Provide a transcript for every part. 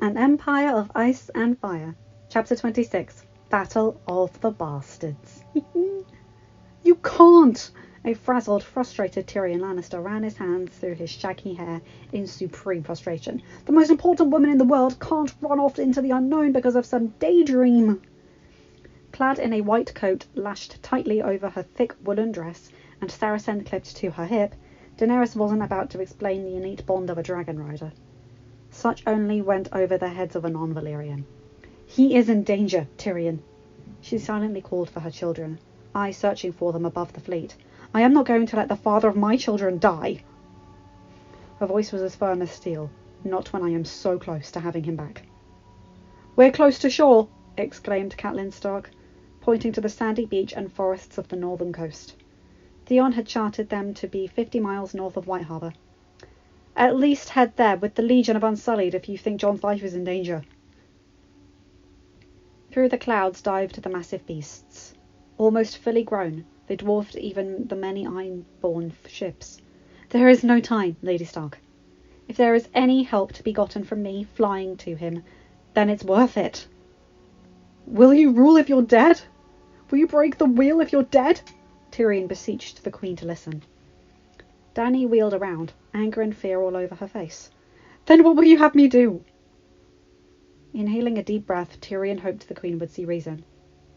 An Empire of Ice and Fire. Chapter 26. Battle of the Bastards. You can't! A frazzled, frustrated Tyrion Lannister ran his hands through his shaggy hair in supreme frustration. The most important woman in the world can't run off into the unknown because of some daydream. Clad in a white coat lashed tightly over her thick woolen dress and Saracen clipped to her hip, Daenerys wasn't about to explain the innate bond of a dragon rider. Such only went over the heads of a non-Valyrian. He is in danger, Tyrion. She silently called for her children, eyes searching for them above the fleet. I am not going to let the father of my children die. Her voice was as firm as steel. Not when I am so close to having him back. We're close to shore, exclaimed Catelyn Stark, pointing to the sandy beach and forests of the northern coast. Theon had charted them to be 50 miles north of White Harbour. At least head there with the Legion of Unsullied if you think Jon's life is in danger. Through the clouds dived the massive beasts. Almost fully grown, they dwarfed even the many iron-borne ships. There is no time, Lady Stark. If there is any help to be gotten from me flying to him, then it's worth it. Will you rule if you're dead? Will you break the wheel if you're dead? Tyrion beseeched the Queen to listen. Dany wheeled around, anger and fear all over her face. Then what will you have me do? Inhaling a deep breath, Tyrion hoped the Queen would see reason.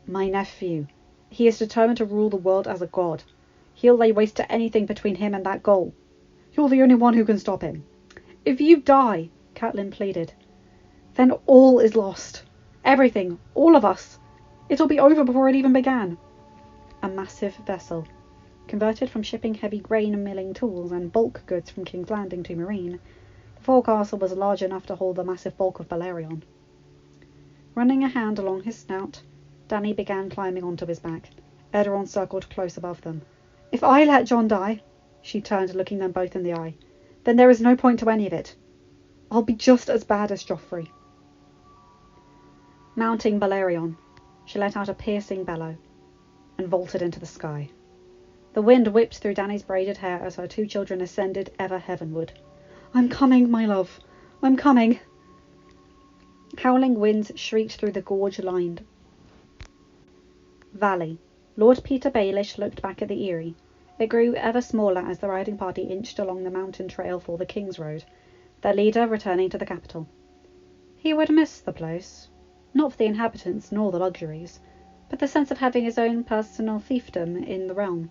My nephew. He is determined to rule the world as a god. He'll lay waste to anything between him and that goal. You're the only one who can stop him. If you die, Catelyn pleaded, then all is lost. Everything. All of us. It'll be over before it even began. A massive vessel. Converted from shipping heavy grain and milling tools and bulk goods from King's Landing to Marine, the forecastle was large enough to hold the massive bulk of Balerion. Running a hand along his snout, Dany began climbing onto his back. Edaron circled close above them. If I let Jon die, she turned, looking them both in the eye, then there is no point to any of it. I'll be just as bad as Joffrey. Mounting Balerion, she let out a piercing bellow and vaulted into the sky. The wind whipped through Dany's braided hair as her two children ascended ever heavenward. I'm coming, my love. I'm coming. Howling winds shrieked through the gorge-lined valley. Lord Peter Baelish looked back at the Eyrie. It grew ever smaller as the riding party inched along the mountain trail for the King's Road, their leader returning to the capital. He would miss the place. Not for the inhabitants nor the luxuries, but the sense of having his own personal fiefdom in the realm.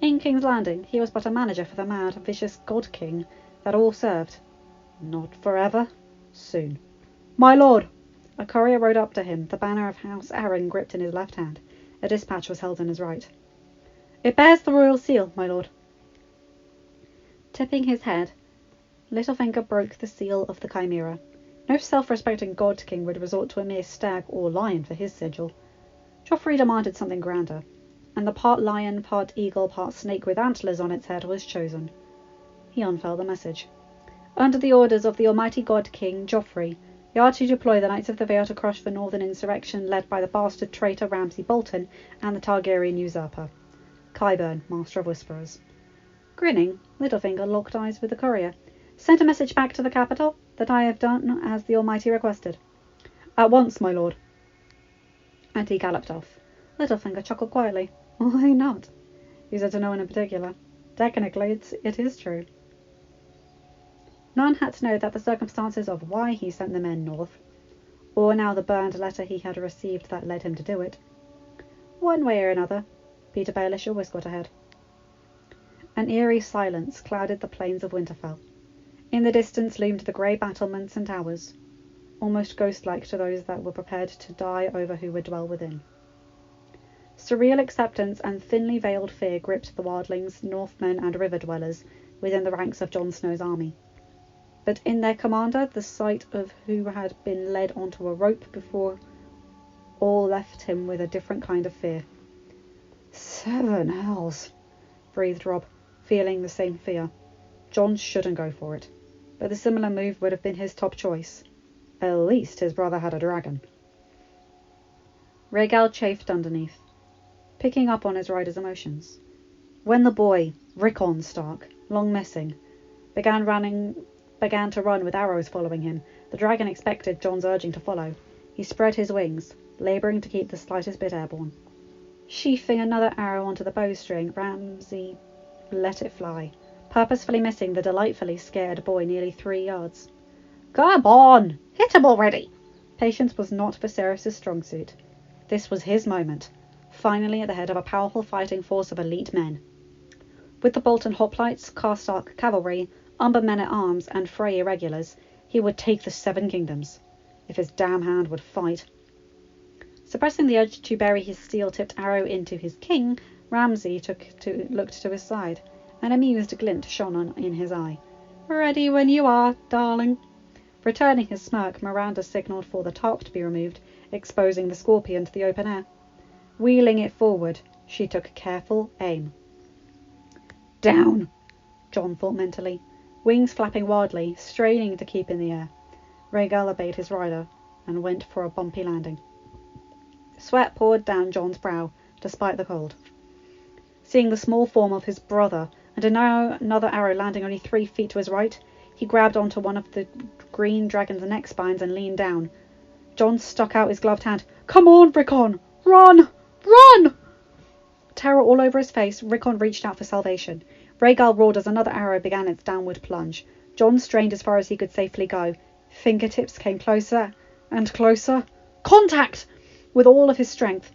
In King's Landing, he was but a manager for the mad, vicious God King that all served. Not forever. Soon. My lord! A courier rode up to him, the banner of House Arryn gripped in his left hand. A dispatch was held in his right. It bears the royal seal, my lord. Tipping his head, Littlefinger broke the seal of the Chimera. No self-respecting God King would resort to a mere stag or lion for his sigil. Joffrey demanded something grander, and the part lion, part eagle, part snake with antlers on its head was chosen. He unfurled the message. Under the orders of the almighty God King, Joffrey, you are to deploy the Knights of the Vale to crush the northern insurrection led by the bastard traitor Ramsay Bolton and the Targaryen usurper, Qyburn, Master of Whisperers. Grinning, Littlefinger locked eyes with the courier. Sent a message back to the capital that I have done as the Almighty requested. At once, my lord. And he galloped off. Littlefinger chuckled quietly. Why not? He said to no one in particular. Technically, it is true. None had to know that the circumstances of why he sent the men north, or now the burned letter he had received that led him to do it. One way or another, Peter Baelish always got ahead. An eerie silence clouded the plains of Winterfell. In the distance loomed the grey battlements and towers, almost ghost-like to those that were prepared to die over who would dwell within. Surreal acceptance and thinly veiled fear gripped the wildlings, Northmen and river-dwellers within the ranks of Jon Snow's army. But in their commander, the sight of who had been led onto a rope before all left him with a different kind of fear. 7 hells, breathed Robb, feeling the same fear. Jon shouldn't go for it, but the similar move would have been his top choice. At least his brother had a dragon. Rhaegal chafed underneath, picking up on his rider's emotions. When the boy, Rickon Stark, long missing, began running began to run with arrows following him. The dragon expected Jon's urging to follow. He spread his wings, labouring to keep the slightest bit airborne. Sheathing another arrow onto the bowstring, Ramsay let it fly, purposefully missing the delightfully scared boy nearly 3 yards. "Come on! Hit him already!" Patience was not Viserys' strong suit. This was his moment, finally at the head of a powerful fighting force of elite men. With the Bolton hoplites, Karstark cavalry, Umber men-at-arms, and Frey irregulars, he would take the 7 kingdoms. If his damn hand would fight. Suppressing the urge to bury his steel-tipped arrow into his king, Ramsay looked to his side. An amused glint shone in his eye. "Ready when you are, darling." Returning his smirk, Miranda signalled for the tarp to be removed, exposing the scorpion to the open air. Wheeling it forward, she took careful aim. "Down," Jon thought mentally, wings flapping wildly, straining to keep in the air. Rhaegal obeyed his rider and went for a bumpy landing. Sweat poured down Jon's brow, despite the cold. Seeing the small form of his brother, and another arrow landing only 3 feet to his right, he grabbed onto one of the green dragon's neck spines and leaned down. Jon stuck out his gloved hand. "Come on, Rickon! Run! Run!" Terror all over his face, Rickon reached out for salvation. Rhaegal roared as another arrow began its downward plunge. Jon strained as far as he could safely go. Fingertips came closer and closer. Contact! With all of his strength,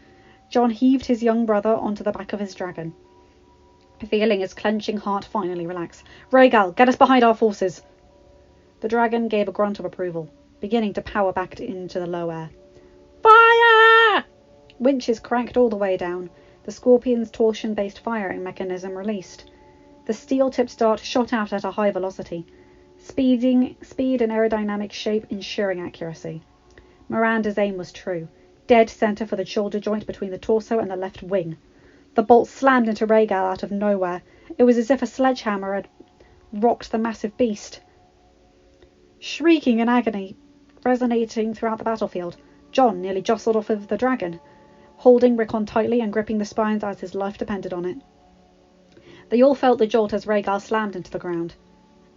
Jon heaved his young brother onto the back of his dragon, feeling his clenching heart finally relax. "Rhaegal, get us behind our forces!" The dragon gave a grunt of approval, beginning to power back into the low air. "Fire!" Winches cranked all the way down. The scorpion's torsion-based firing mechanism released. The steel-tipped dart shot out at a high velocity, speed and aerodynamic shape ensuring accuracy. Miranda's aim was true, dead centre for the shoulder joint between the torso and the left wing. The bolt slammed into Rhaegal out of nowhere. It was as if a sledgehammer had rocked the massive beast. Shrieking in agony, resonating throughout the battlefield, Jon nearly jostled off of the dragon, holding Rickon tightly and gripping the spines as his life depended on it. They all felt the jolt as Rhaegal slammed into the ground.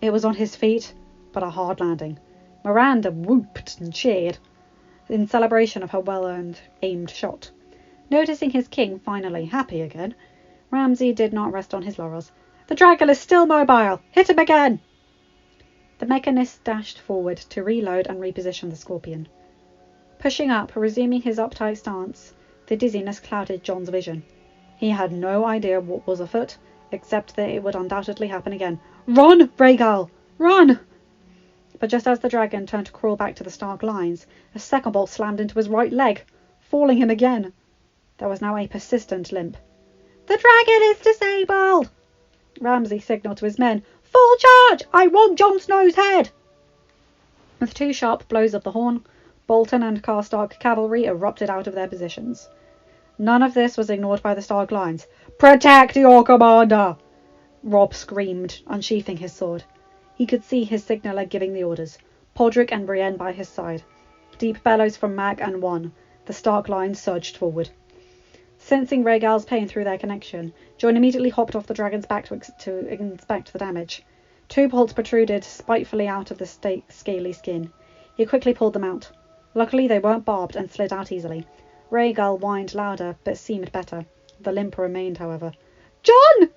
It was on his feet, but a hard landing. Miranda whooped and cheered in celebration of her well-earned aimed shot. Noticing his king finally happy again, Ramsay did not rest on his laurels. "The dragon is still mobile! Hit him again!" The mechanist dashed forward to reload and reposition the scorpion. Pushing up, resuming his uptight stance, the dizziness clouded Jon's vision. He had no idea what was afoot, except that it would undoubtedly happen again. "Run, Rhaegal! Run!" But just as the dragon turned to crawl back to the Stark lines, a second bolt slammed into his right leg, falling him again. There was now a persistent limp. "The dragon is disabled!" Ramsay signalled to his men. "Full charge! I want Jon Snow's head!" With 2 sharp blows of the horn, Bolton and Karstark cavalry erupted out of their positions. None of this was ignored by the Stark lines. "Protect your commander!" Robb screamed, unsheathing his sword. He could see his signaller giving the orders, Podrick and Brienne by his side. Deep bellows from Mag and One. The Stark lines surged forward. Sensing Rhaegal's pain through their connection, Jon immediately hopped off the dragon's back to inspect the damage. 2 bolts protruded spitefully out of the scaly skin. He quickly pulled them out. Luckily they weren't barbed and slid out easily. Rhaegal whined louder, but seemed better. The limp remained, however. "Jon!"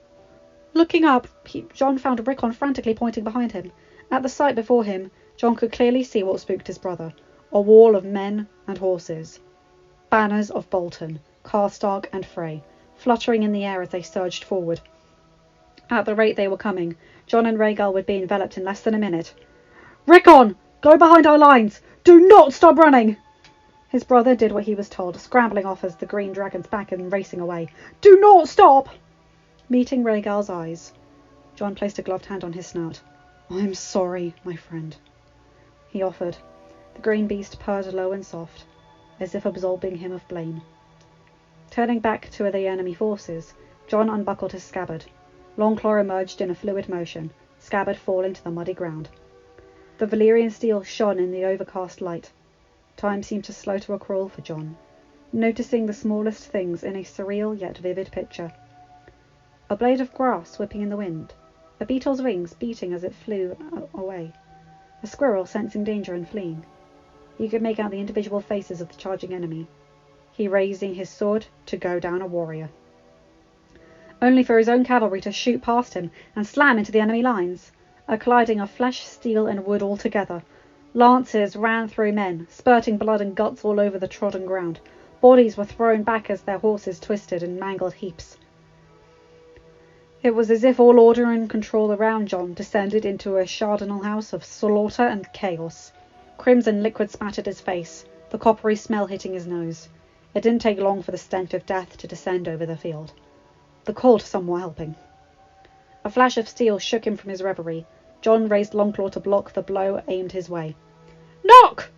Looking up, Jon found Rickon frantically pointing behind him. At the sight before him, Jon could clearly see what spooked his brother. A wall of men and horses. Banners of Bolton, Karstark and Frey, fluttering in the air as they surged forward. At the rate they were coming, Jon and Rhaegal would be enveloped in less than a minute. "Rickon! Go behind our lines! Do not stop running!" His brother did what he was told, scrambling off as the green dragon's back and racing away. "Do not stop!" Meeting Rhaegal's eyes, Jon placed a gloved hand on his snout. "I'm sorry, my friend," he offered. The green beast purred low and soft, as if absolving him of blame. Turning back to the enemy forces, Jon unbuckled his scabbard. Longclaw emerged in a fluid motion, scabbard falling to the muddy ground. The Valyrian steel shone in the overcast light. Time seemed to slow to a crawl for Jon, noticing the smallest things in a surreal yet vivid picture. A blade of grass whipping in the wind, a beetle's wings beating as it flew away, a squirrel sensing danger and fleeing. He could make out the individual faces of the charging enemy, he raising his sword to go down a warrior, only for his own cavalry to shoot past him and slam into the enemy lines, a colliding of flesh, steel and wood all together. Lances ran through men, spurting blood and guts all over the trodden ground. Bodies were thrown back as their horses twisted in mangled heaps. It was as if all order and control around Jon descended into a cardinal house of slaughter and chaos. Crimson liquid spattered his face, the coppery smell hitting his nose. It didn't take long for the stench of death to descend over the field. The cold somewhat helping. A flash of steel shook him from his reverie. Jon raised Longclaw to block the blow aimed his way. "Knock!"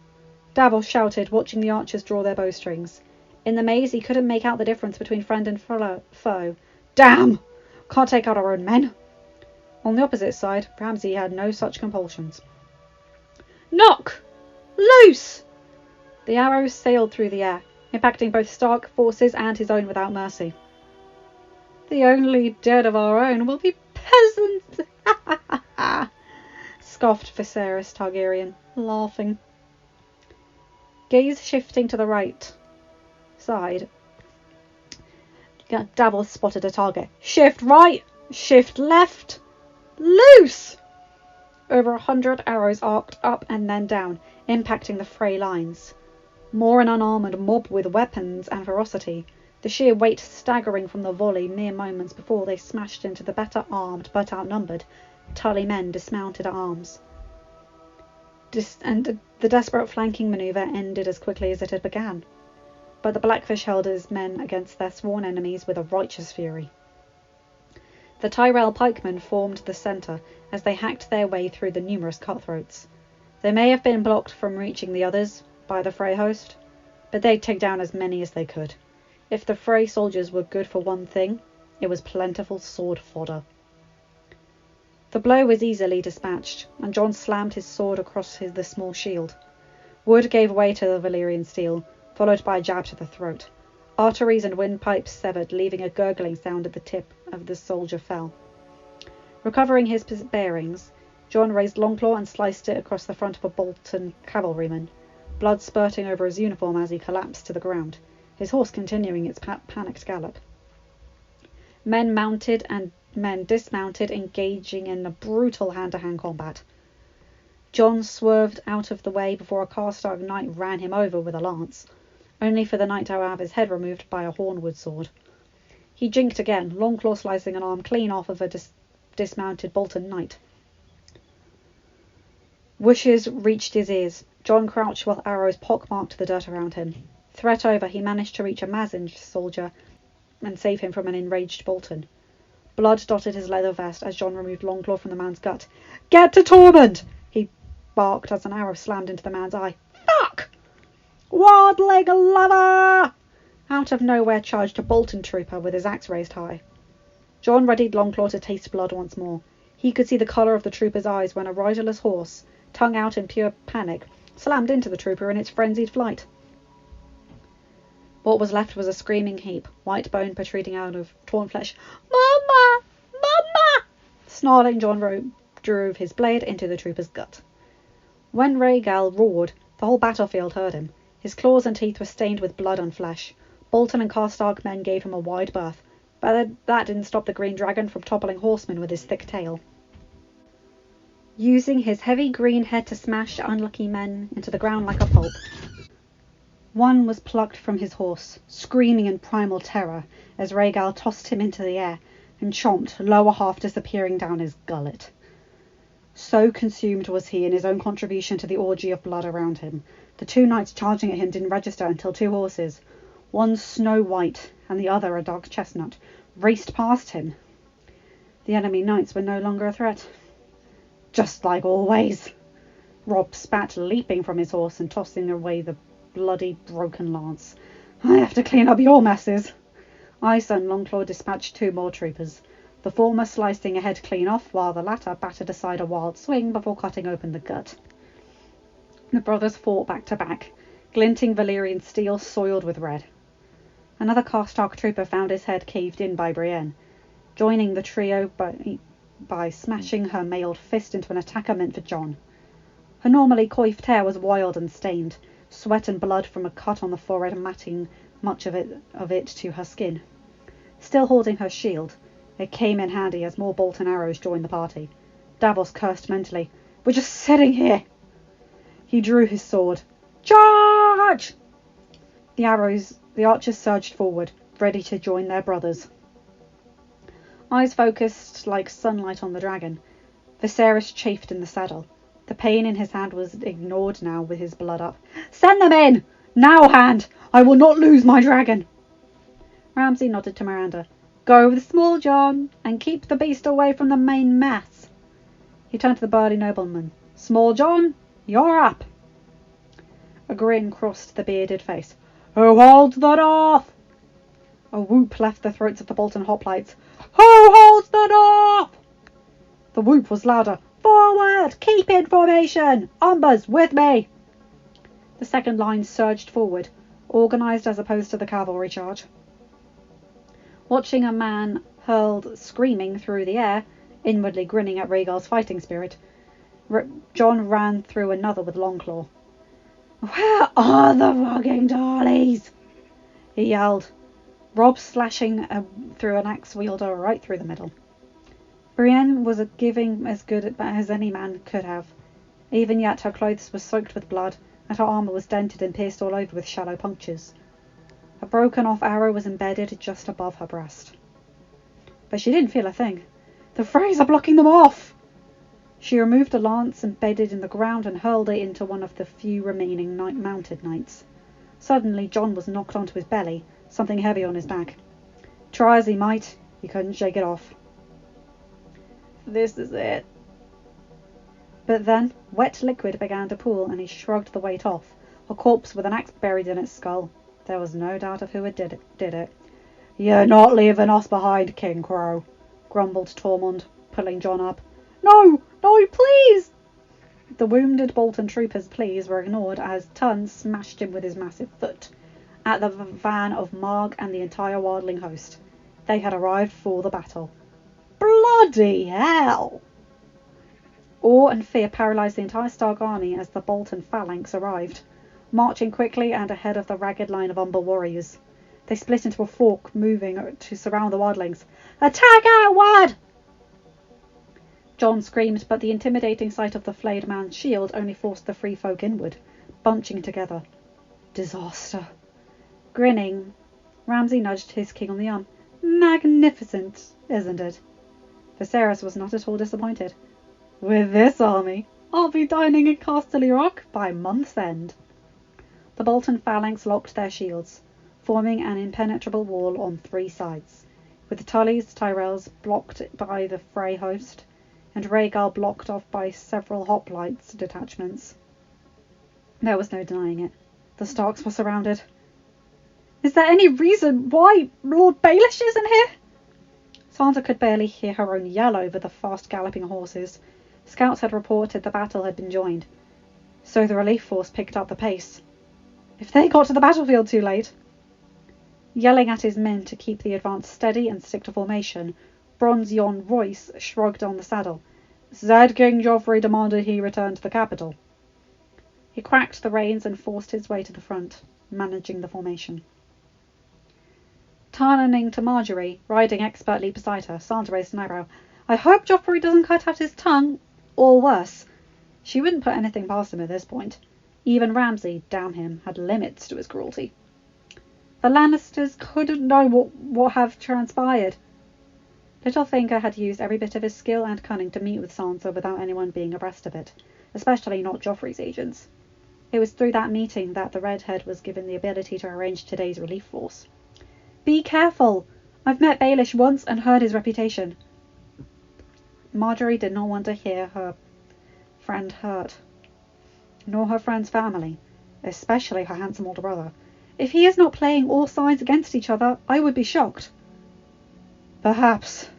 Davos shouted, watching the archers draw their bowstrings. In the maze he couldn't make out the difference between friend and foe. "Damn! Can't take out our own men." On the opposite side, Ramsay had no such compulsions. "Knock! Loose!" The arrows sailed through the air, impacting both Stark forces and his own without mercy. "The only dead of our own will be peasants," scoffed Viserys Targaryen, laughing. Gaze shifting to the right side, Davos spotted a target. "Shift right, shift left, loose!" Over 100 arrows arced up and then down, impacting the fray lines. More an unarmed mob with weapons and ferocity, the sheer weight staggering from the volley mere moments before they smashed into the better armed but outnumbered Tully men dismounted at arms. And the desperate flanking manoeuvre ended as quickly as it had begun. But the Blackfish held his men against their sworn enemies with a righteous fury. The Tyrell pikemen formed the centre as they hacked their way through the numerous cutthroats. They may have been blocked from reaching the others by the Frey host, but they'd take down as many as they could. If the Frey soldiers were good for one thing, it was plentiful sword fodder. The blow was easily dispatched, and Jon slammed his sword across the small shield. Wood gave way to the Valyrian steel, followed by a jab to the throat. Arteries and windpipes severed, leaving a gurgling sound at the tip of the soldier fell. Recovering his bearings, Jon raised Longclaw and sliced it across the front of a Bolton cavalryman, blood spurting over his uniform as he collapsed to the ground, his horse continuing its panicked gallop. Men mounted and men dismounted, engaging in a brutal hand-to-hand combat. Jon swerved out of the way before a Karstark knight ran him over with a lance, only for the knight to have his head removed by a hornwood sword. He jinked again, Longclaw slicing an arm clean off of a dismounted Bolton knight. Whooshes reached his ears. Jon crouched while arrows pockmarked the dirt around him. Threat over, he managed to reach a Mazin soldier and save him from an enraged Bolton. Blood dotted his leather vest as Jon removed Longclaw from the man's gut. "Get to Tormund!" he barked as an arrow slammed into the man's eye. "Fuck! Wardleg lover!" Out of nowhere charged a Bolton trooper with his axe raised high. Jon readied Longclaw to taste blood once more. He could see the colour of the trooper's eyes when a riderless horse, tongue out in pure panic, slammed into the trooper in its frenzied flight. What was left was a screaming heap, white bone protruding out of torn flesh. "Mama! Mama!" Snarling, Jon drove his blade into the trooper's gut. When Rhaegal roared, the whole battlefield heard him. His claws and teeth were stained with blood and flesh. Bolton and Karstark men gave him a wide berth, but that didn't stop the Green Dragon from toppling horsemen with his thick tail. Using his heavy green head to smash unlucky men into the ground like a pulp. One was plucked from his horse, screaming in primal terror as Rhaegal tossed him into the air and chomped, lower half disappearing down his gullet. So consumed was he in his own contribution to the orgy of blood around him. The two knights charging at him didn't register until two horses, one snow white and the other a dark chestnut, raced past him. The enemy knights were no longer a threat. "Just like always," Robb spat, leaping from his horse and tossing away the bloody broken lance. "I have to clean up your messes." Ice and Longclaw dispatched two more troopers, the former slicing a head clean off, while the latter battered aside a wild swing before cutting open the gut. The brothers fought back to back, glinting Valyrian steel soiled with red. Another Karstark trooper found his head caved in by Brienne, joining the trio by smashing her mailed fist into an attacker meant for Jon. Her normally coiffed hair was wild and stained, sweat and blood from a cut on the forehead matting much of it to her skin. Still holding her shield, it came in handy as more Bolton arrows joined the party. Davos cursed mentally. "We're just sitting here!" He drew his sword. "Charge!" The archers surged forward, ready to join their brothers. Eyes focused like sunlight on the dragon, Viserys chafed in the saddle. The pain in his hand was ignored now with his blood up. "Send them in! Now, Hand! I will not lose my dragon!" Ramsay nodded to Miranda. "Go with Small John, and keep the beast away from the main mass." He turned to the burly nobleman. "Small John, you're up." A grin crossed the bearded face. "Who holds the north?" A whoop left the throats of the Bolton hoplites. "Who holds the north?" The whoop was louder. "Forward! Keep in formation! Umbers, with me!" The second line surged forward, organised as opposed to the cavalry charge. Watching a man hurled screaming through the air, inwardly grinning at Rhaegal's fighting spirit, John ran through another with Longclaw. "Where are the fucking Darlies?" he yelled, Robb slashing through an axe wielder right through the middle. Brienne was giving as good as any man could have. Even yet her clothes were soaked with blood, and her armour was dented and pierced all over with shallow punctures. A broken-off arrow was embedded just above her breast. But she didn't feel a thing. "The Freys are blocking them off!" She removed a lance embedded in the ground and hurled it into one of the few remaining mounted knights. Suddenly John was knocked onto his belly, something heavy on his back. Try as he might, he couldn't shake it off. "This is it." But then wet liquid began to pool, and he shrugged the weight off. A corpse with an axe buried in its skull. There was no doubt of who did it. "You're not leaving us behind, King Crow," grumbled Tormund, pulling John up. No, please!" The wounded Bolton troopers' pleas were ignored as Tun smashed him with his massive foot at the van of Marg and the entire wildling host. They had arrived for the battle. Bloody hell! Awe and fear paralysed the entire Stark army as the Bolton phalanx arrived, marching quickly and ahead of the ragged line of Umber warriors. They split into a fork, moving to surround the wildlings. "Attack outward!" John screamed, but the intimidating sight of the flayed man's shield only forced the free folk inward, bunching together. Disaster. Grinning, Ramsay nudged his king on the arm. "Magnificent, isn't it?" Viserys was not at all disappointed. "With this army, I'll be dining in Casterly Rock by month's end." The Bolton phalanx locked their shields, forming an impenetrable wall on three sides, with the Tullys, Tyrells blocked by the Frey host, and Rhaegal blocked off by several hoplites detachments. There was no denying it. The Starks were surrounded. "Is there any reason why Lord Baelish isn't here?" Sansa could barely hear her own yell over the fast galloping horses. Scouts had reported the battle had been joined, so the relief force picked up the pace. If they got to the battlefield too late! Yelling at his men to keep the advance steady and stick to formation, Bronze Yon Royce shrugged on the saddle. "Said King Joffrey demanded he return to the capital." He cracked the reins and forced his way to the front, managing the formation. Turning to Marjorie, riding expertly beside her, Sansa raised an eyebrow. "I hope Joffrey doesn't cut out his tongue, or worse." She wouldn't put anything past him at this point. Even Ramsay, damn him, had limits to his cruelty. The Lannisters couldn't know what have transpired. Littlefinger had used every bit of his skill and cunning to meet with Sansa without anyone being abreast of it, especially not Joffrey's agents. It was through that meeting that the redhead was given the ability to arrange today's relief force. "Be careful! I've met Baelish once and heard his reputation." Marjorie did not want to hear her friend hurt, nor her friend's family, especially her handsome older brother. If he is not playing all sides against each other, I would be shocked. Perhaps.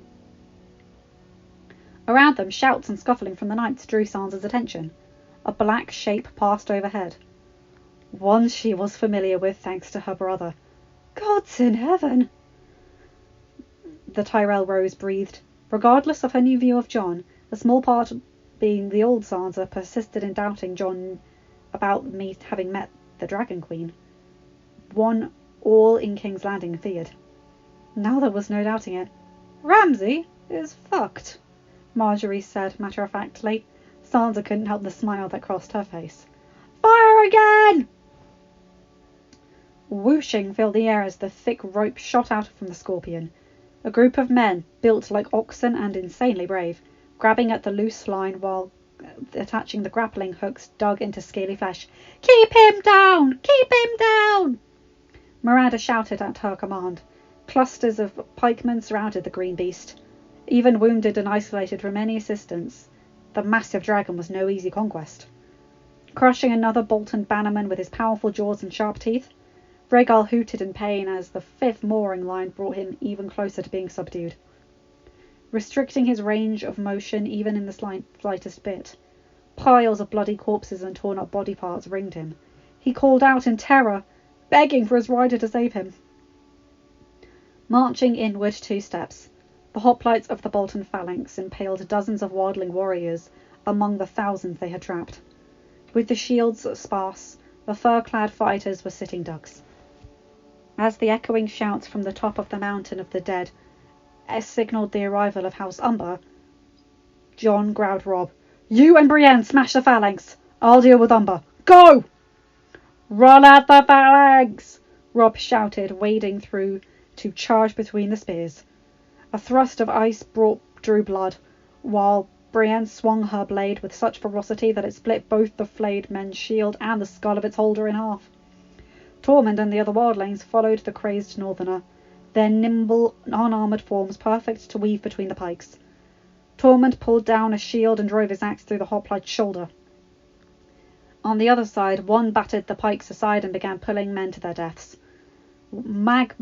Around them, shouts and scuffling from the knights drew Sansa's attention. A black shape passed overhead. One she was familiar with thanks to her brother. "Gods in heaven!" The Tyrell Rose breathed. Regardless of her new view of Jon, a small part being the old Sansa, persisted in doubting Jon about having met the Dragon Queen. One all in King's Landing feared. Now there was no doubting it. "Ramsay is fucked," Marjorie said matter-of-factly. Sansa couldn't help the smile that crossed her face. "Fire again!" Whooshing filled the air as the thick rope shot out from the Scorpion. A group of men, built like oxen and insanely brave, grabbing at the loose line while attaching the grappling hooks dug into scaly flesh. "Keep him down! Keep him down!" Miranda shouted at her command. Clusters of pikemen surrounded the green beast. Even wounded and isolated from any assistance, the massive dragon was no easy conquest. Crushing another Bolton bannerman with his powerful jaws and sharp teeth, Rhaegal hooted in pain as the fifth mooring line brought him even closer to being subdued. Restricting his range of motion even in the slightest bit, piles of bloody corpses and torn up body parts ringed him. He called out in terror, begging for his rider to save him. Marching inward 2 steps, the hoplites of the Bolton phalanx impaled dozens of wildling warriors among the thousands they had trapped. With the shields sparse, the fur-clad fighters were sitting ducks. As the echoing shouts from the top of the Mountain of the Dead signalled the arrival of House Umber, Jon growled Robb, "You and Brienne smash the phalanx. I'll deal with Umber. Go!" "Run at the phalanx!" Robb shouted, wading through to charge between the spears. A thrust of ice drew blood, while Brienne swung her blade with such ferocity that it split both the flayed men's shield and the skull of its holder in half. Tormund and the other wildlings followed the crazed northerner, their nimble, unarmoured forms perfect to weave between the pikes. Tormund pulled down a shield and drove his axe through the hoplite's shoulder. On the other side, one battered the pikes aside and began pulling men to their deaths. Mag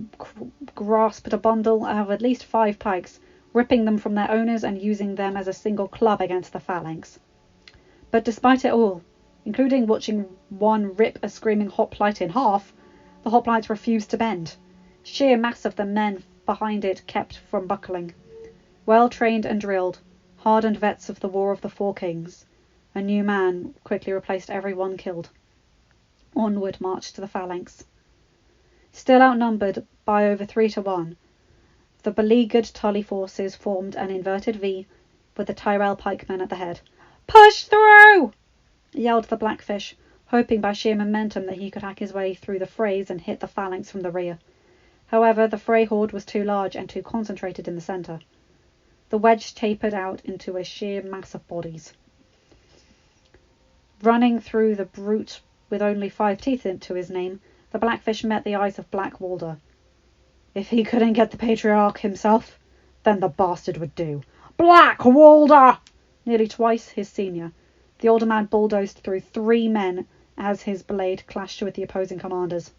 grasped a bundle of at least 5 pikes, ripping them from their owners and using them as a single club against the phalanx. But despite it all, including watching one rip a screaming hoplite in half, the hoplites refused to bend. Sheer mass of the men behind it kept from buckling. Well trained and drilled, hardened vets of the War of the Four Kings, a new man quickly replaced every one killed. Onward marched the phalanx. Still outnumbered by over 3 to 1, the beleaguered Tully forces formed an inverted V, with the Tyrell pikemen at the head. "Push through!" yelled the Blackfish, hoping by sheer momentum that he could hack his way through the frays and hit the phalanx from the rear. However, the Frey horde was too large and too concentrated in the centre. The wedge tapered out into a sheer mass of bodies. Running through the brute with only 5 teeth into his name, the Blackfish met the eyes of Black Walder. If he couldn't get the Patriarch himself, then the bastard would do. "Black Walder!" Nearly twice his senior, the older man bulldozed through 3 men as his blade clashed with the opposing commanders.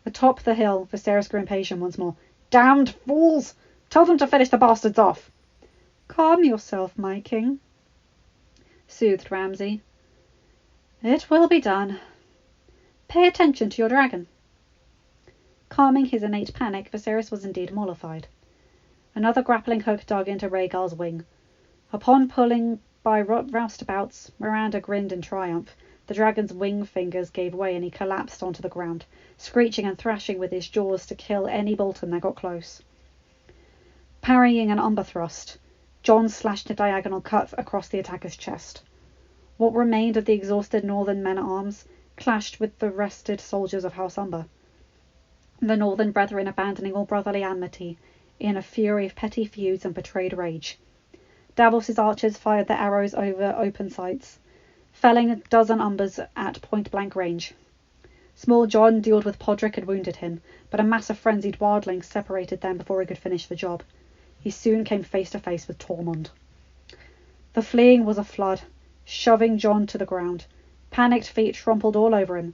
Atop the hill, Viserys grew impatient once more. "Damned fools! Tell them to finish the bastards off!" "Calm yourself, my king," soothed Ramsay. "It will be done. Pay attention to your dragon." Calming his innate panic, Viserys was indeed mollified. Another grappling hook dug into Rhaegal's wing. Upon pulling by roustabouts, Miranda grinned in triumph. The dragon's wing fingers gave way and he collapsed onto the ground, screeching and thrashing with his jaws to kill any Bolton that got close. Parrying an umber thrust, Jon slashed a diagonal cut across the attacker's chest. What remained of the exhausted northern men-at-arms clashed with the rested soldiers of House Umber, the northern brethren abandoning all brotherly amity in a fury of petty feuds and betrayed rage. Davos's archers fired their arrows over open sights, felling a dozen Umbers at point-blank range. Small Jon duelled with Podrick and wounded him, but a mass of frenzied wildlings separated them before he could finish the job. He soon came face to face with Tormund. The fleeing was a flood, shoving Jon to the ground. Panicked feet trampled all over him.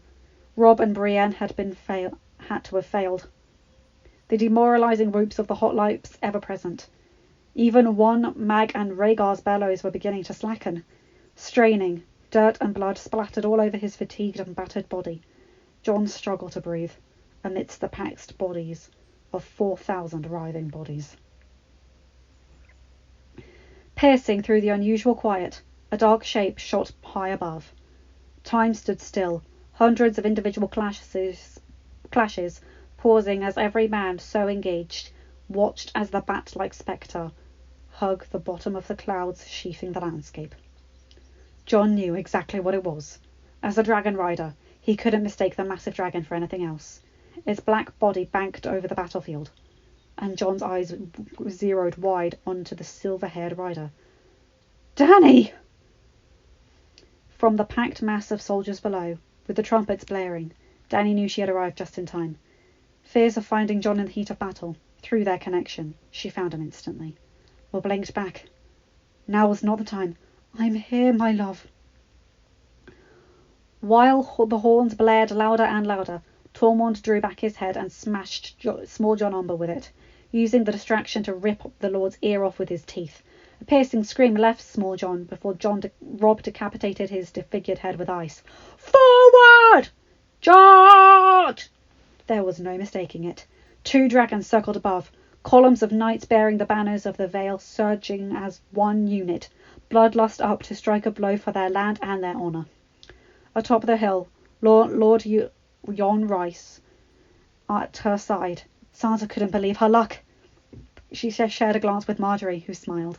Robb and Brienne had to have failed. The demoralising whoops of the hoplites ever present. Even one Mag and Rhaegar's bellows were beginning to slacken. Straining, dirt and blood splattered all over his fatigued and battered body. Jon struggled to breathe, amidst the packed bodies of 4,000 writhing bodies. Piercing through the unusual quiet, A dark shape shot high above. Time stood still, hundreds of individual clashes pausing as every man so engaged watched as the bat-like spectre hugged the bottom of the clouds sheathing the landscape. Jon knew exactly what it was. As a dragon rider, he couldn't mistake the massive dragon for anything else. Its black body banked over the battlefield, and Jon's eyes zeroed wide onto the silver-haired rider. Dany! From the packed mass of soldiers below, with the trumpets blaring, Dany knew she had arrived just in time. Fears of finding Jon in the heat of battle, through their connection, she found him instantly. Or blinked back. Now was not the time. I'm here, my love. While the horns blared louder and louder, Tormund drew back his head and smashed small Jon Umber with it, using the distraction to rip the Lord's ear off with his teeth. A piercing scream left small Jon before Robb decapitated his disfigured head with ice. Forward! Charge! There was no mistaking it. 2 dragons circled above, columns of knights bearing the banners of the Vale surging as one unit, bloodlust up to strike a blow for their land and their honour. Atop the hill, Lord Jon Royce at her side. Sansa couldn't believe her luck. She shared a glance with Marjorie, who smiled.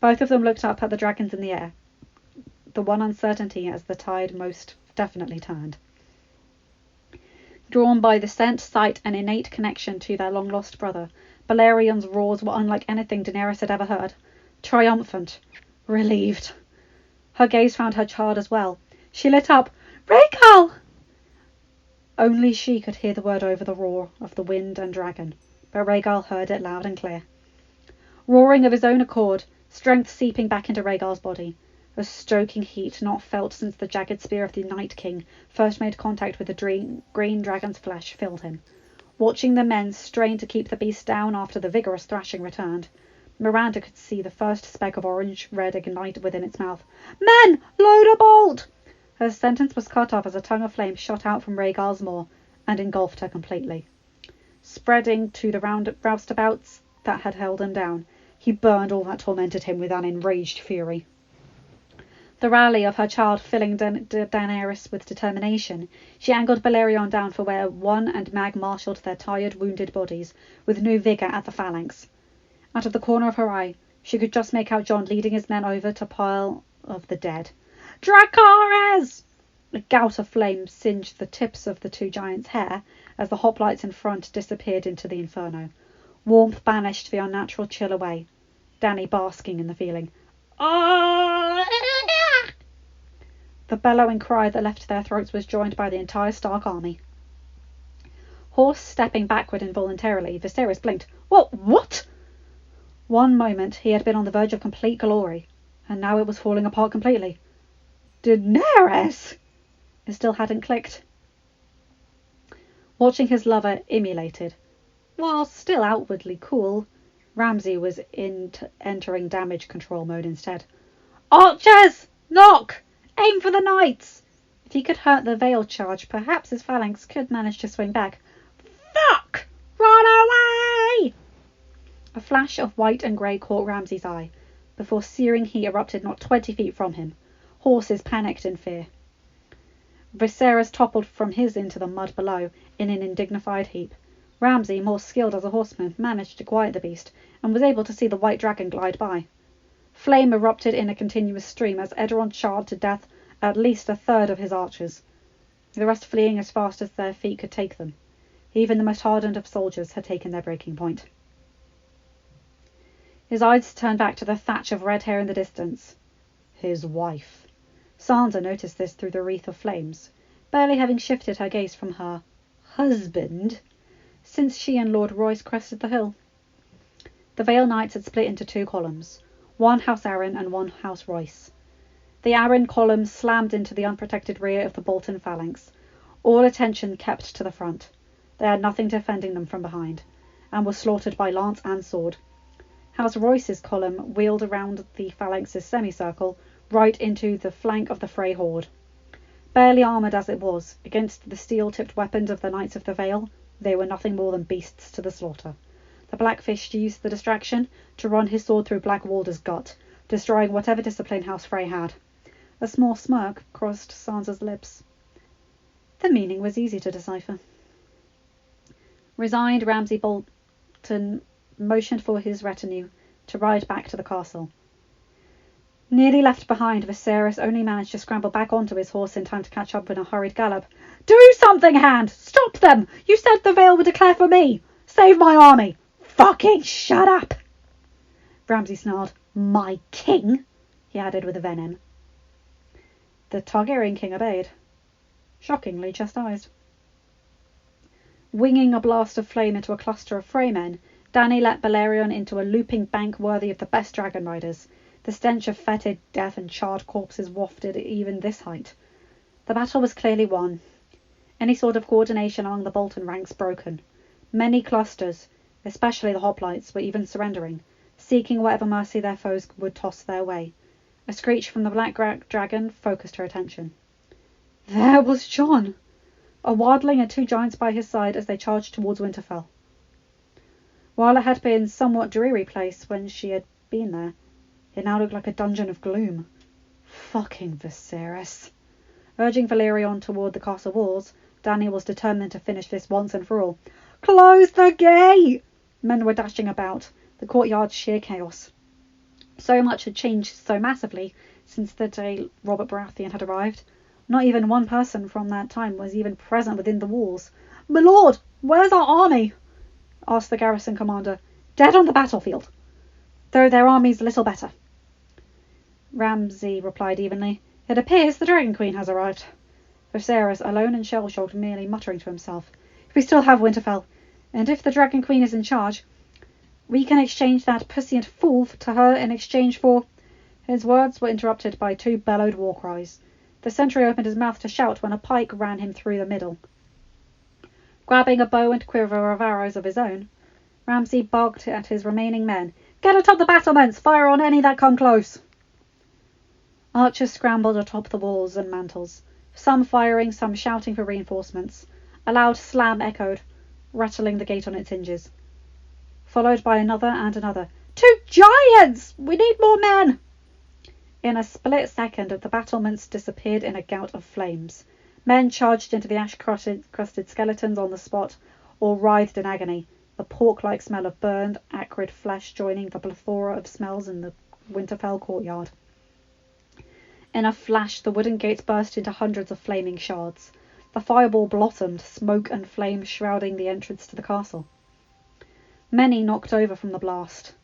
Both of them looked up at the dragons in the air, the one uncertainty as the tide most definitely turned. Drawn by the scent, sight, and innate connection to their long-lost brother, Balerion's roars were unlike anything Daenerys had ever heard. Triumphant. Relieved. Her gaze found her child as well. She lit up. Rhaegal! Only she could hear the word over the roar of the wind and dragon, but Rhaegal heard it loud and clear. Roaring of his own accord, strength seeping back into Rhaegal's body, a stoking heat not felt since the jagged spear of the Night King first made contact with the green dragon's flesh, filled him. Watching the men strain to keep the beast down after the vigorous thrashing returned, Miranda could see the first speck of orange-red ignite within its mouth. Men! Load a bolt! Her sentence was cut off as a tongue of flame shot out from Rhaegal's maw and engulfed her completely. Spreading to the roustabouts that had held him down, he burned all that tormented him with an enraged fury. The rally of her child filling Daenerys with determination, she angled Balerion down for where One and Mag marshalled their tired, wounded bodies, with new vigour at the phalanx. Out of the corner of her eye, she could just make out Jon leading his men over to pile of the dead. Dracarys! A gout of flame singed the tips of the 2 giants' hair as the hoplites in front disappeared into the inferno. Warmth banished the unnatural chill away, Dany basking in the feeling. Oh! The bellowing cry that left their throats was joined by the entire Stark army. Horse stepping backward involuntarily, Viserys blinked. What? One moment he had been on the verge of complete glory, and now it was falling apart completely. Daenerys! It still hadn't clicked. Watching his lover emulated, while still outwardly cool, Ramsay was entering damage control mode instead. Archers! Knock! Aim for the knights! If he could hurt the Vale charge, perhaps his phalanx could manage to swing back. Fuck! Run away! A flash of white and grey caught Ramsay's eye, before searing heat erupted not 20 feet from him. Horses panicked in fear. Viserys toppled from his into the mud below in an indignified heap. Ramsay, more skilled as a horseman, managed to quiet the beast, and was able to see the white dragon glide by. Flame erupted in a continuous stream as Edaron charged to death at least a third of his archers, the rest fleeing as fast as their feet could take them. Even the most hardened of soldiers had taken their breaking point. His eyes turned back to the thatch of red hair in the distance. His wife. Sansa noticed this through the wreath of flames, barely having shifted her gaze from her husband since she and Lord Royce crested the hill. The Vale Knights had split into 2 columns, one House Arryn and one House Royce. The Arryn column slammed into the unprotected rear of the Bolton phalanx, all attention kept to the front. They had nothing defending them from behind, and were slaughtered by lance and sword. House Royce's column wheeled around the phalanx's semicircle, right into the flank of the Frey horde. Barely armoured as it was, against the steel-tipped weapons of the Knights of the Vale, they were nothing more than beasts to the slaughter. The Blackfish used the distraction to run his sword through Black Walder's gut, destroying whatever discipline House Frey had. A small smirk crossed Sansa's lips. The meaning was easy to decipher. Resigned, Ramsay Bolton motioned for his retinue to ride back to the castle. Nearly left behind, Viserys only managed to scramble back onto his horse in time to catch up in a hurried gallop. "Do something, Hand! Stop them! You said the Vale would declare for me! Save my army!" "Fucking shut up!" Ramsay snarled. "My king?" he added with venom. The Targaryen king obeyed, shockingly chastised. Winging a blast of flame into a cluster of Freymen, Dany let Balerion into a looping bank worthy of the best dragon riders. The stench of fetid death and charred corpses wafted at even this height. The battle was clearly won. Any sort of coordination among the Bolton ranks broken. Many clusters, especially the hoplites, were even surrendering, seeking whatever mercy their foes would toss their way. A screech from the black dragon focused her attention. There was Jon, a wildling and 2 giants by his side as they charged towards Winterfell. While it had been a somewhat dreary place when she had been there, it now looked like a dungeon of gloom. Fucking Viserys. Urging Valerion toward the castle walls, Dany was determined to finish this once and for all. "Close the gate!" Men were dashing about, the courtyard sheer chaos. So much had changed so massively since the day Robert Baratheon had arrived. Not even one person from that time was even present within the walls. "My lord, where's our army?" asked the garrison commander. "Dead on the battlefield, though their army's little better," Ramsay replied evenly. "It appears the Dragon Queen has arrived." Viserys, alone and shell-shocked, merely muttering to himself. "We still have Winterfell, and if the Dragon Queen is in charge, we can exchange that pussy and fool to her in exchange for—" His words were interrupted by 2 bellowed war cries. The sentry opened his mouth to shout when a pike ran him through the middle. Grabbing a bow and quiver of arrows of his own, Ramsay barked at his remaining men. "Get atop the battlements! Fire on any that come close!" Archers scrambled atop the walls and mantles, some firing, some shouting for reinforcements. A loud slam echoed, rattling the gate on its hinges, followed by another and another. "2 giants! We need more men!" In a split second, the battlements disappeared in a gout of flames. Men charged into the ash-crusted skeletons on the spot, or writhed in agony, the pork-like smell of burned, acrid flesh joining the plethora of smells in the Winterfell courtyard. In a flash, the wooden gates burst into hundreds of flaming shards. The fireball blossomed, smoke and flame shrouding the entrance to the castle. Many knocked over from the blast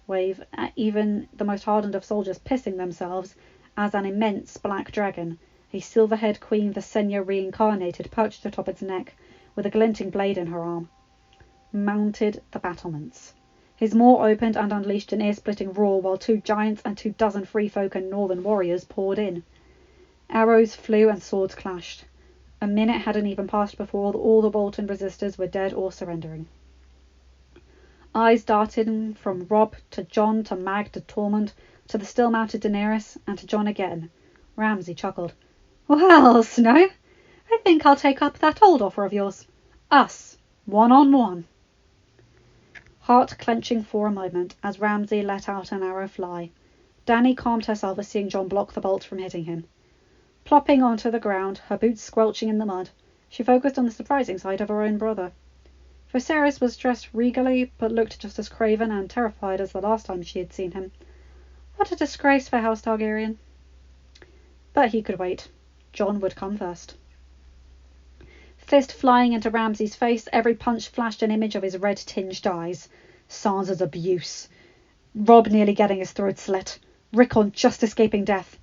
wave, even the most hardened of soldiers pissing themselves as an immense black dragon, a silver-haired queen Visenya reincarnated, perched atop its neck, with a glinting blade in her arm, mounted the battlements. His maw opened and unleashed an ear-splitting roar, while 2 giants and 24 free folk and northern warriors poured in. Arrows flew and swords clashed. A minute hadn't even passed before all the Bolton resistors were dead or surrendering. Eyes darted from Robb to Jon to Mag to Tormund to the still-mounted Daenerys and to Jon again. Ramsay chuckled. "Well, Snow, I think I'll take up that old offer of yours. Us, 1-on-1. Heart clenching for a moment as Ramsay let out an arrow fly. Dany calmed herself at seeing Jon block the bolt from hitting him. Plopping onto the ground, her boots squelching in the mud, she focused on the surprising sight of her own brother. Viserys was dressed regally, but looked just as craven and terrified as the last time she had seen him. What a disgrace for House Targaryen. But he could wait. Jon would come first. Fist flying into Ramsay's face, every punch flashed an image of his red-tinged eyes. Sansa's abuse. Robb nearly getting his throat slit. Rickon just escaping death.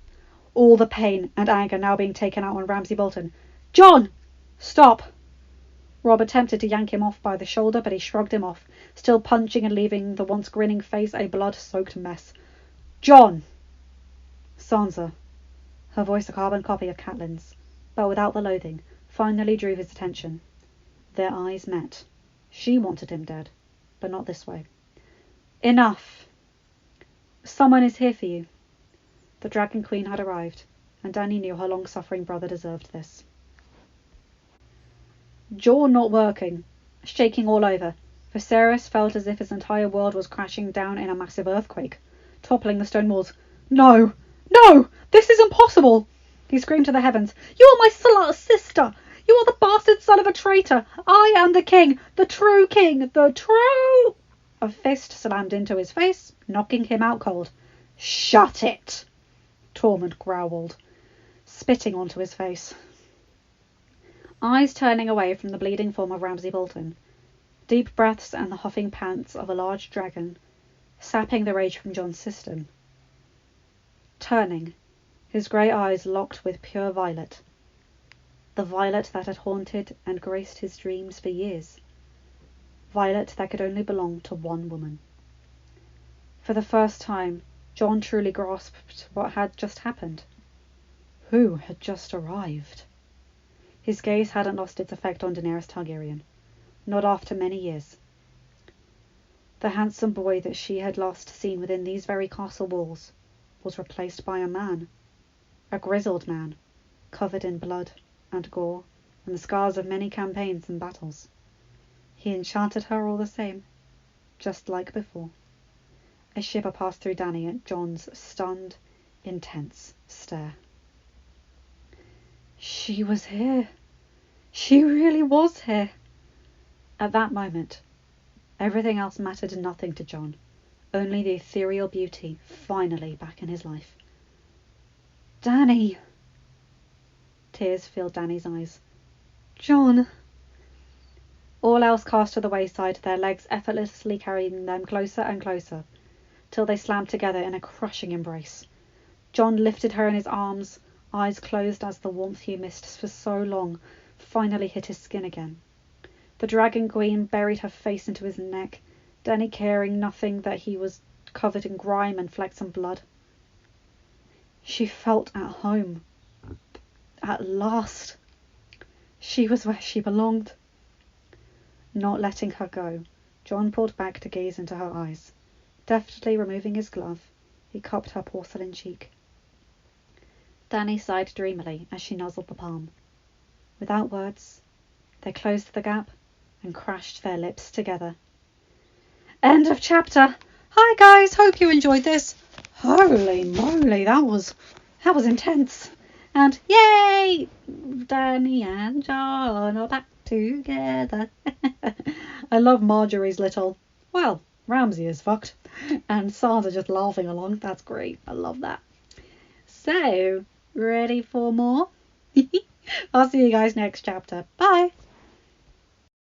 All the pain and anger now being taken out on Ramsay Bolton. "Jon! Stop!" Robb attempted to yank him off by the shoulder, but he shrugged him off, still punching and leaving the once grinning face a blood-soaked mess. "Jon!" Sansa, her voice a carbon copy of Catelyn's, but without the loathing, finally drew his attention. Their eyes met. She wanted him dead, but not this way. "Enough. Someone is here for you." The Dragon Queen had arrived, and Dany knew her long-suffering brother deserved this. Jaw not working, shaking all over, Viserys felt as if his entire world was crashing down in a massive earthquake, toppling the stone walls. No, no, this is impossible! He screamed to the heavens. You are my sister! You are the bastard son of a traitor! I am the king! The true king! The true... A fist slammed into his face, knocking him out cold. Shut it! Tormund growled, spitting onto his face. Eyes turning away from the bleeding form of Ramsay Bolton. Deep breaths and the huffing pants of a large dragon, sapping the rage from Jon's system. Turning, his grey eyes locked with pure violet. The violet that had haunted and graced his dreams for years. Violet that could only belong to one woman. For the first time, Jon truly grasped what had just happened. Who had just arrived? His gaze hadn't lost its effect on Daenerys Targaryen. Not after many years. The handsome boy that she had last seen within these very castle walls was replaced by a man. A grizzled man, covered in blood and gore and the scars of many campaigns and battles. He enchanted her all the same, just like before. A shiver passed through Dany at Jon's stunned, intense stare. She was here. She really was here. At that moment, everything else mattered nothing to Jon. Only the ethereal beauty finally back in his life. Dany! Tears filled Dany's eyes. Jon! All else cast to the wayside, their legs effortlessly carrying them closer and closer, till they slammed together in a crushing embrace. Jon lifted her in his arms, eyes closed as the warmth he missed for so long finally hit his skin again. The Dragon Queen buried her face into his neck, Dany caring nothing that he was covered in grime and flecks and blood. She felt at home. At last. She was where she belonged. Not letting her go, Jon pulled back to gaze into her eyes. Deftly removing his glove, he cupped her porcelain cheek. Dany sighed dreamily as she nuzzled the palm. Without words, they closed the gap and crashed their lips together. End of chapter. Hi guys, hope you enjoyed this. Holy moly, that was intense. And yay! Dany and Jon are back together. I love Marjorie's little, well, Ramsay is fucked. And Sansa just laughing along. That's great. I love that. So, ready for more? I'll see you guys next chapter. Bye.